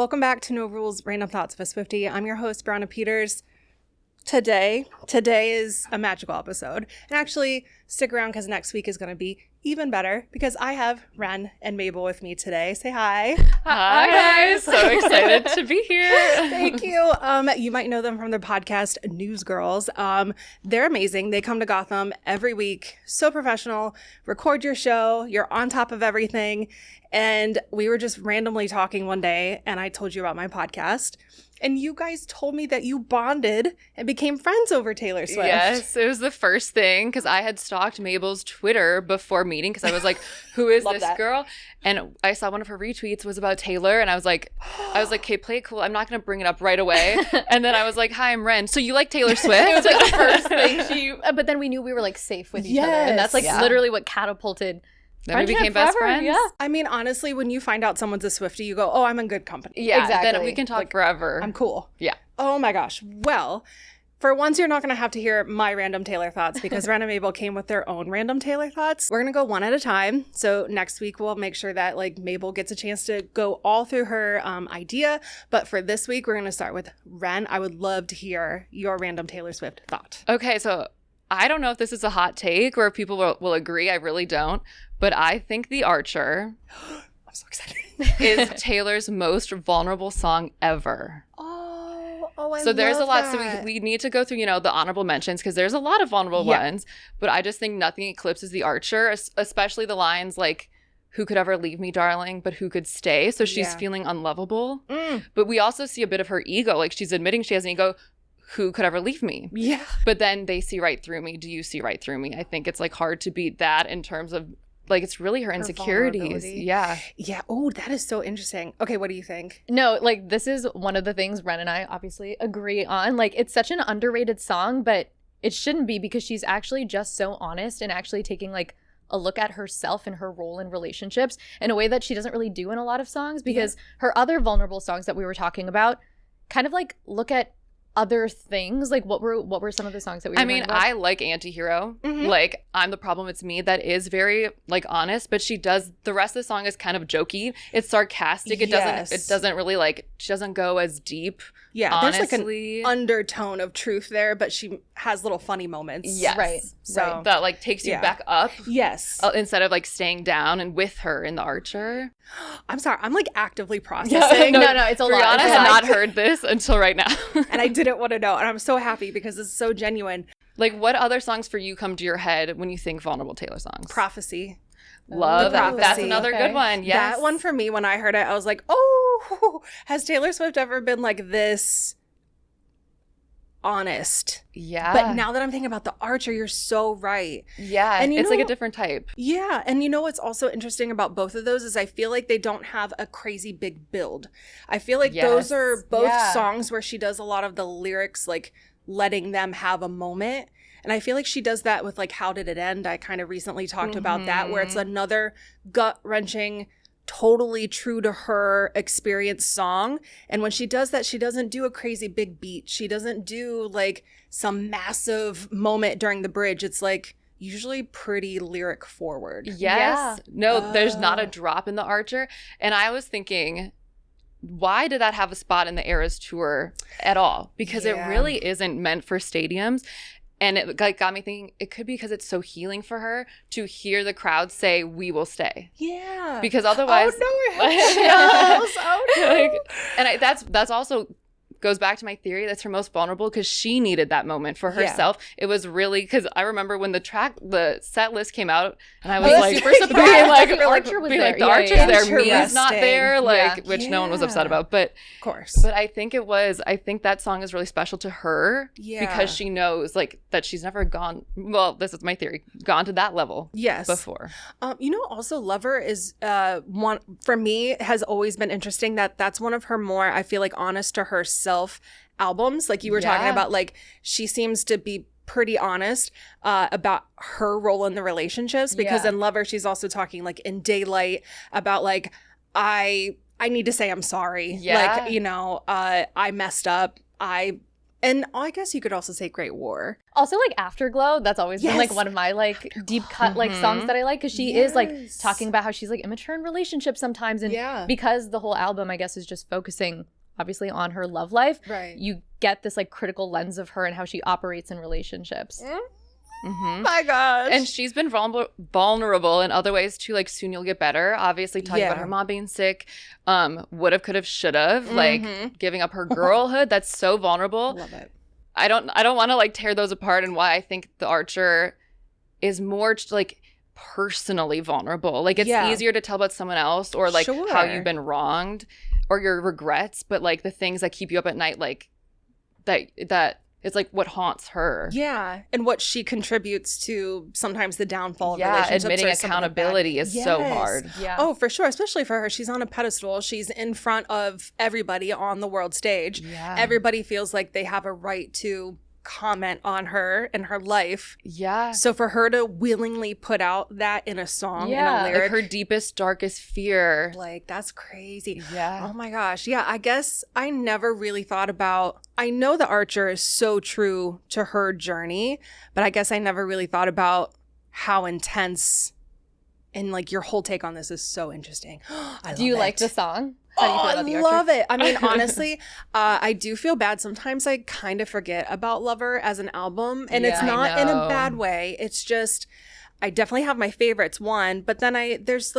Welcome back to No Rules, Random Thoughts of a Swiftie. I'm your host, Brianna Peters. Today is a magical episode. And actually, stick around because next week is going to be even better because I have Wren and Mabel with me today. Say hi. Hi, guys. So excited to be here. Thank you. You might know them from their podcast, NewsGirls. They're amazing. They come to Gotham every week. So professional. Record your show. You're on top of everything. And we were just randomly talking one day, and I told you about my podcast. And you guys told me that you bonded and became friends over Taylor Swift. Yes, it was the first thing because I had stalked Mabel's Twitter before meeting because I was like, who is this girl? And I saw one of her retweets was about Taylor, and I was like, okay, play it cool. I'm not going to bring it up right away. And then I was like, hi, I'm Wren. So you like Taylor Swift? It was like the first thing but then we knew we were like safe with each other. And that's like literally what catapulted then we became best friends. Yeah. I mean, honestly, when you find out someone's a Swiftie, you go, oh, I'm in good company. Yeah, exactly. Then we can talk forever. I'm cool. Yeah. Oh my gosh. Well, for once, you're not going to have to hear my random Taylor thoughts because Wren and Mabel came with their own random Taylor thoughts. We're going to go one at a time. So next week, we'll make sure that like Mabel gets a chance to go all through her idea. But for this week, we're going to start with Wren. I would love to hear your random Taylor Swift thought. Okay, so I don't know if this is a hot take or if people will agree. I really don't. But I think The Archer I'm so excited. is Taylor's most vulnerable song ever. So there's a lot. So we need to go through, the honorable mentions because there's a lot of vulnerable ones. But I just think nothing eclipses The Archer, especially the lines like, who could ever leave me, darling, but who could stay? So she's feeling unlovable. But we also see a bit of her ego. Like she's admitting she has an ego. Who could ever leave me? Yeah. But then they see right through me. Do you see right through me? I think it's like hard to beat that in terms of like it's really her insecurities. Yeah. Yeah. Oh, that is so interesting. Okay, what do you think? No, like this is one of the things Wren and I obviously agree on. Like it's such an underrated song, but it shouldn't be because she's actually just so honest and actually taking like a look at herself and her role in relationships in a way that she doesn't really do in a lot of songs because her other vulnerable songs that we were talking about kind of like look at other things. Like what were some of the songs that we were talking about? I like Antihero. Like I'm the problem, it's me. That is very like honest, but she does the rest of the song is kind of jokey. It's sarcastic. It doesn't really like she doesn't go as deep. Yeah, honestly. There's like an undertone of truth there, but she has little funny moments. Yes. Right. So that like takes you back up. Yes. Instead of like staying down and with her in The Archer. I'm sorry. I'm like actively processing. No, it's a lot. Brianna had not heard this until right now. And I didn't want to know. And I'm so happy because it's so genuine. Like what other songs for you come to your head when you think vulnerable Taylor songs? Prophecy. Love that. Prophecy. That's another good one. Yes. That one for me, when I heard it, I was like, oh, has Taylor Swift ever been like this honest? Yeah. But now that I'm thinking about The Archer, you're so right. Yeah. And it's like a different type. Yeah. And what's also interesting about both of those is I feel like they don't have a crazy big build. I feel like those are both songs where she does a lot of the lyrics, like letting them have a moment. And I feel like she does that with like How Did It End? I kind of recently talked about that, where it's another gut-wrenching, totally true to her experience song. And when she does that, she doesn't do a crazy big beat. She doesn't do like some massive moment during the bridge. It's like usually pretty lyric forward. Yes. Yeah. No, there's not a drop in The Archer. And I was thinking, why did that have a spot in the Eras tour at all? Because it really isn't meant for stadiums. And it got me thinking, it could be because it's so healing for her to hear the crowd say, we will stay. Yeah. Because otherwise... Oh, no, I have chills. Oh, no. And that's also... goes back to my theory that's her most vulnerable because she needed that moment for herself. It was really because I remember when the set list came out and I was like super surprised. The Archer was there. The Archer's there, Mia's not there, which no one was upset about. But of course. But I think that song is really special to her because she knows like that she's never gone. Well, this is my theory. Gone to that level. Before. Also Lover is one for me has always been interesting. That's one of her more I feel like honest to herself albums, like you were talking about. Like she seems to be pretty honest about her role in the relationships because in Lover she's also talking like in Daylight about like I need to say I'm sorry. Like I messed up. I And I guess you could also say Great War. Also, like, Afterglow, that's always been, like, one of my, like, deep cut, like, songs that I like. Because she is, like, talking about how she's, like, immature in relationships sometimes. And because the whole album, I guess, is just focusing, obviously, on her love life. Right. You get this, like, critical lens of her and how she operates in relationships. My gosh. And she's been vulnerable in other ways too, like Soon You'll Get Better, obviously talking about her mom being sick, would've, could've, should've, like giving up her girlhood. That's so vulnerable. Love it. I don't want to like tear those apart, and why I think The Archer is more like personally vulnerable. Like it's easier to tell about someone else, or like how you've been wronged, or your regrets, but like the things that keep you up at night, like that it's like what haunts her. Yeah. And what she contributes to sometimes the downfall of relationships. Admitting accountability is so hard. Yeah. Oh, for sure. Especially for her. She's on a pedestal. She's in front of everybody on the world stage. Yeah. Everybody feels like they have a right to comment on her and her life. Yeah. So for her to willingly put out that in a song, in a lyric. Like her deepest, darkest fear. Like, that's crazy. Yeah. Oh my gosh. Yeah, I guess I never really thought about, I know The Archer is so true to her journey, but I guess I never really thought about how intense, and like your whole take on this is so interesting. Do you like the song? I love it. I mean, honestly, I do feel bad. Sometimes I kind of forget about Lover as an album, and it's not in a bad way. It's just, I definitely have my favorites, one, but then there's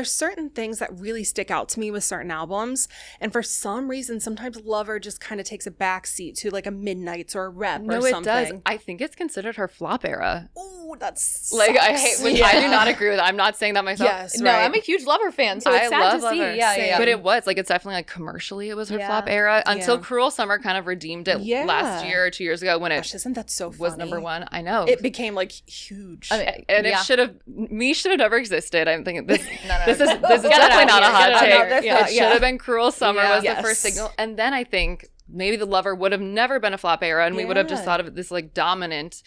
certain things that really stick out to me with certain albums. And for some reason, sometimes Lover just kind of takes a backseat to like a Midnights or a Rep or something. No, it does. I think it's considered her flop era. Oh, that's like, I hate when I do not agree with it. I'm not saying that myself. Yes, no, I'm a huge Lover fan, so it's sad to see. Lover. Yeah. But it was like, it's definitely like commercially it was her flop era until Cruel Summer kind of redeemed it last year or 2 years ago when it isn't that so funny? Was number one. I know. It became like huge. I mean, and it should have never existed. I'm thinking this is definitely not a hot take. It should have been Cruel Summer was the first single. And then I think maybe the Lover would have never been a flop era, and we would have just thought of it this like dominant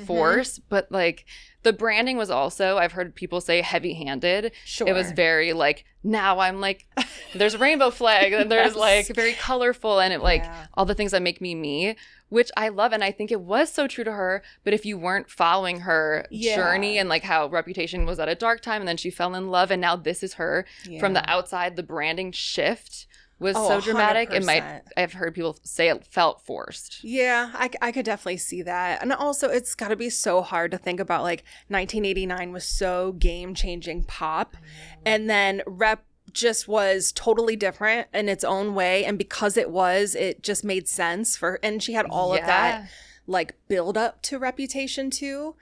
force. But like the branding was also, I've heard people say, heavy-handed. Sure. It was very like, now I'm like, there's a rainbow flag, and there's like very colorful, and it like all the things that make me, which I love. And I think it was so true to her. But if you weren't following her journey and like how Reputation was at a dark time, and then she fell in love, and now this is her from the outside, the branding shift was so dramatic. 100%. I've heard people say it felt forced. Yeah, I could definitely see that. And also, it's got to be so hard to think about, like, 1989 was so game-changing pop. And then Rep just was totally different in its own way. And because it just made sense for, and she had all of that, like, build up to Reputation too.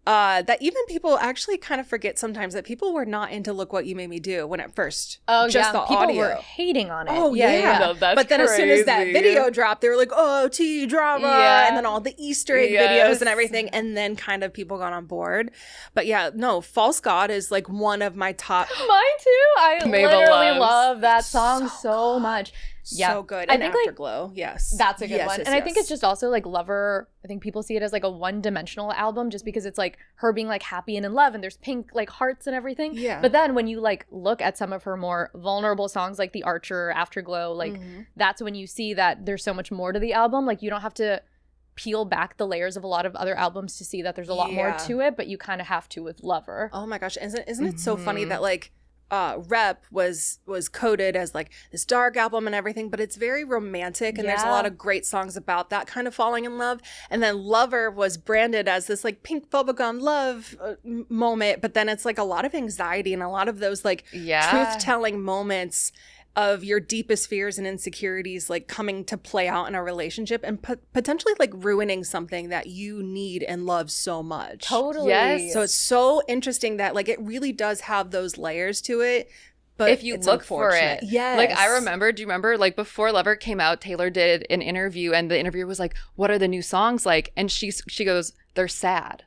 That even people actually kind of forget sometimes that people were not into Look What You Made Me Do when at first. Oh, just the people audio. were hating on it. Oh, yeah. No, that's but then crazy. as soon as that video dropped, they were like, oh, T drama. And then all the Easter egg videos and everything. And then kind of people got on board. But yeah, no, False God is like one of my top. Mine too. I Mabel literally loves. love that song so much. Yeah. So good. I And think Afterglow, yes. That's a good one. Yes, and I think it's just also like Lover, I think people see it as like a one-dimensional album just because it's like her being like happy and in love, and there's pink like hearts and everything. Yeah. But then when you like look at some of her more vulnerable songs like The Archer, Afterglow, like that's when you see that there's so much more to the album. Like you don't have to peel back the layers of a lot of other albums to see that there's a lot more to it, but you kind of have to with Lover. Oh my gosh. Isn't it so funny that like Rep was coded as like this dark album and everything, but it's very romantic, and there's a lot of great songs about that kind of falling in love. And then Lover was branded as this like pink bubblegum love moment, but then it's like a lot of anxiety and a lot of those like truth-telling moments of your deepest fears and insecurities like coming to play out in a relationship and potentially like ruining something that you need and love so much. Totally. Yes. So it's so interesting that like it really does have those layers to it. But if you look for it. Yes. Like I remember, do you remember like before Lover came out, Taylor did an interview, and the interviewer was like, what are the new songs like? And she goes, they're sad.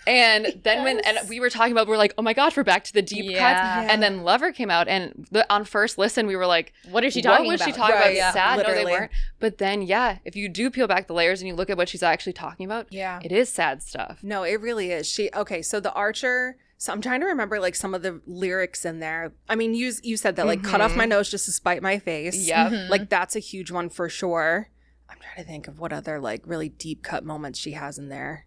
And then when we were talking about, we're like, oh my gosh, we're back to the deep cuts. And then Lover came out, and on first listen, we were like, what is she talking about? What was she talking about? Yeah, Sad? literally. No, they weren't. But then, if you do peel back the layers and you look at what she's actually talking about, it is sad stuff. No, it really is. So The Archer, so I'm trying to remember like some of the lyrics in there. I mean, you said that like cut off my nose just to spite my face. Yeah. Like that's a huge one for sure. I'm trying to think of what other like really deep cut moments she has in there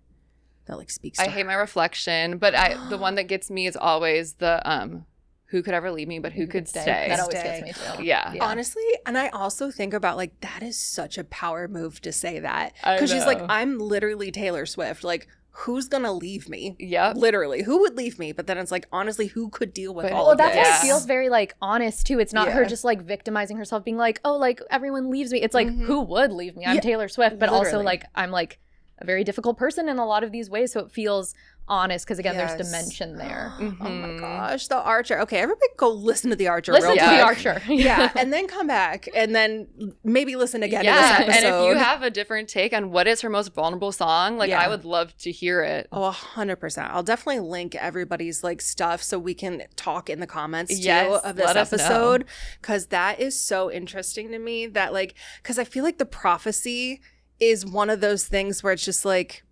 that like speaks to I hate my reflection, but the one that gets me is always the who could ever leave me, but who could stay. That always gets me too. Yeah. Honestly, and I also think about like that is such a power move to say that. I Because she's like, know. I'm literally Taylor Swift. Like, who's gonna leave me? Yep. Literally. Who would leave me? But then it's like, honestly, who could deal with all Well, of that's this? why Yeah. it feels very like honest too. It's not her Yeah. just like victimizing herself, being like, oh, like everyone leaves me. It's like, who would leave me? I'm Yeah, Taylor Swift, but also literally. like I'm like a very difficult person in a lot of these ways. So it feels honest because again, Yes. there's dimension there. Oh my gosh, The Archer. Okay, everybody go listen to The Archer Listen real to quick. The Archer. Yeah, and then come back and then maybe listen again to Yeah, this and episode. if you have a different take on what is her most vulnerable song, like Yeah. I would love to hear it. Oh, 100%. I'll definitely link everybody's like stuff so we can talk in the comments too Yes, of this let us know. episode, because that is so interesting to me that like, because I feel like the prophecy is one of those things where it's just like,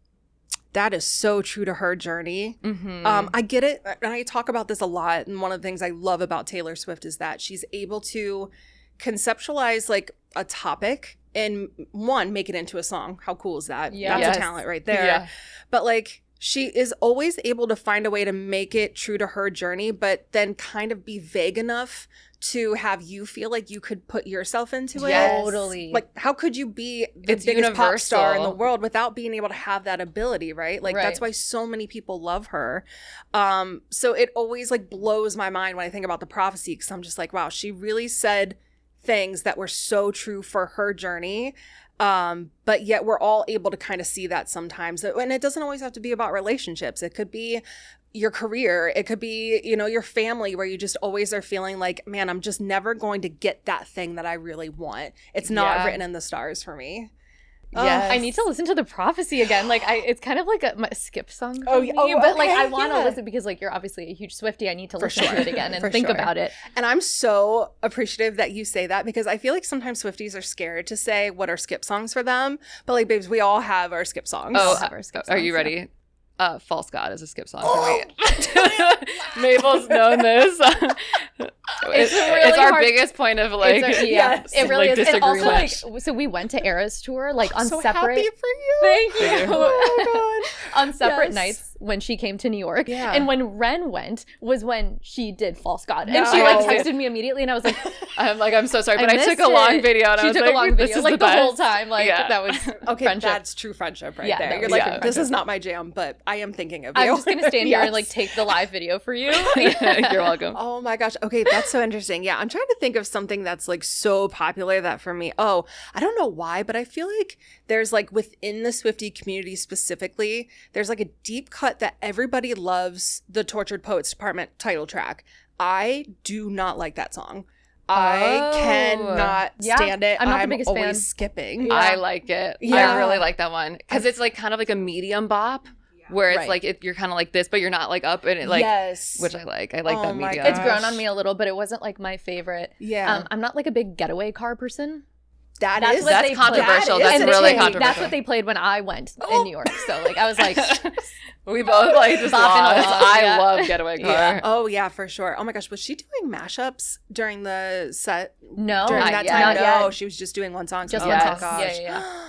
that is so true to her journey. I get it. And I talk about this a lot. And one of the things I love about Taylor Swift is that she's able to conceptualize like a topic and one, make it into a song. How cool is that? Yeah. That's Yes. a talent right there. Yeah. But like, she is always able to find a way to make it true to her journey, but then kind of be vague enough to have you feel like you could put yourself into it. Yes. Totally. Like, how could you be the It's biggest pop star in the universal. world without being able to have that ability, right? Like, that's Right. why so many people love her. So it always like blows my mind when I think about the prophecy, because I'm just like, wow, she really said things that were so true for her journey. But yet we're all able to kind of see that sometimes. And it doesn't always have to be about relationships. It could be your career. It could be, you know, your family, where you just always are feeling like, man, I'm just never going to get that thing that I really want. It's not Yeah. written in the stars for me. Yes. I need to listen to the prophecy again. Like it's kind of like a skip song for Oh, me, oh, but like okay, I want to yeah. listen because like you're obviously a huge Swiftie. I need to listen sure. to it again and For think sure. about it. And I'm so appreciative that you say that, because I feel like sometimes Swifties are scared to say what are skip songs for them. But like, babes, we all have our skip songs. Oh, have our skip are you songs, ready? False God is a skip song for me. Mabel's known this. It's really our hard- biggest point of like, Yes, it really like, is. And also, like, disagreement. so we went to Eras tour, like on so separate. happy for you. Thank you. Oh my On separate Yes. nights when she came to New York. Yeah. And when Wren went was when she did False God. And No. she like texted me immediately and I was like, I'm so sorry, but I took missed a long it. video and She I was took like, a long this video, is like the whole best. time. Like Yeah. that was Okay, friendship. that's true friendship right Yeah, there. that You're was like, true this is friendship. not my jam, but I am thinking of you. I'm just gonna stand here and like Yes. take the live video for you. You're welcome. Oh my gosh. Okay, that's so interesting. Yeah, I'm trying to think of something that's like so popular that for me, I don't know why, but I feel like there's like within the Swiftie community specifically, there's like a deep cut that everybody loves, the Tortured Poets Department title track. I do not like that song. I Oh. cannot Yeah, stand it. I'm not the biggest always fan. skipping. I like it. Yeah. I really like that one because it's like kind of like a medium bop where it's Right. like you're kind of like this, but you're not like up and it like, yes. which I like. I like Oh that my medium. It's grown Gosh. on me a little, but it wasn't like my favorite. Yeah. I'm not like a big getaway car person. That's what That's they controversial. played. That's That is really big. controversial. That's what they played when I went in New York. So like I was like, We both like just Bopping lost. along, I yeah. love Getaway Car. Yeah. Oh yeah, for sure. Oh my gosh, was she doing mashups during the set? no, During not that yet. time? Not No, yet. she was just doing one song. Just Oh one my song. gosh. Yeah.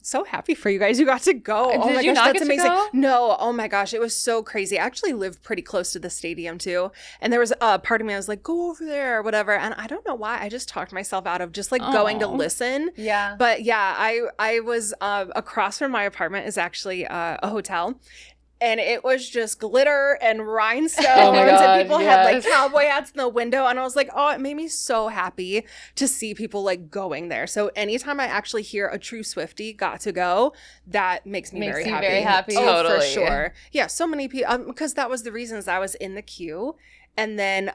So happy for you guys. You got to go. Oh Did my you gosh, not that's get to amazing. go? No. Oh my gosh, it was so crazy. I actually lived pretty close to the stadium too, and there was a part of me I was like, go over there or whatever. And I don't know why. I just talked myself out of just like going to Aw. listen. Yeah. But yeah, I was across from my apartment is actually a hotel. And it was just glitter and rhinestones, Oh my God, and people had like yes. cowboy hats in the window. And I was like, oh, it made me so happy to see people like going there. So anytime I actually hear a true Swiftie got to go, that makes me Makes very you happy. very happy. Oh, for Totally. sure. Yeah, so many people, because that was the reasons I was in the queue. And then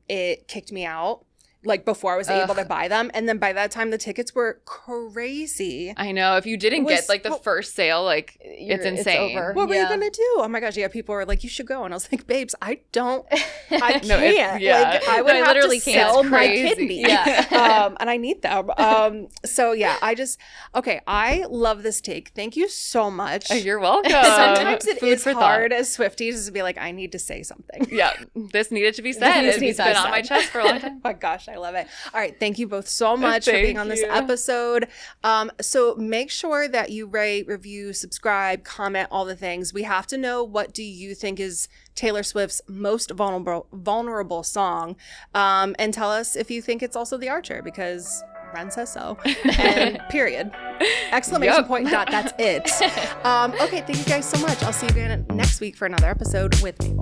it kicked me out. Like before I was able to buy them. And then by that time, the tickets were crazy. I know. If you didn't It was- get like the well, first sale, like it's insane. over. What were you Yeah. gonna do? Oh my gosh, yeah, people were like, you should go. And I was like, babes, I can't. No, it's- yeah. Like, I would No, I have literally to can't. sell It's my crazy. kidney. Yeah. And I need them. So yeah, I love this take. Thank you so much. Oh, you're welcome. Sometimes it Food is for hard thought. as Swifties to be like, I need to say something. Yeah, this needed to be said. needs to be It's been said. on my chest for a long time. Oh my gosh, I love it. All right. Thank you both so much for being on this episode. So make sure that you rate, review, subscribe, comment, all the things. We have to know, what do you think is Taylor Swift's most vulnerable song? And tell us if you think it's also The Archer, because Wren says so. And period. Exclamation point, dot, that's it. Okay, thank you guys so much. I'll see you again next week for another episode with Mabel.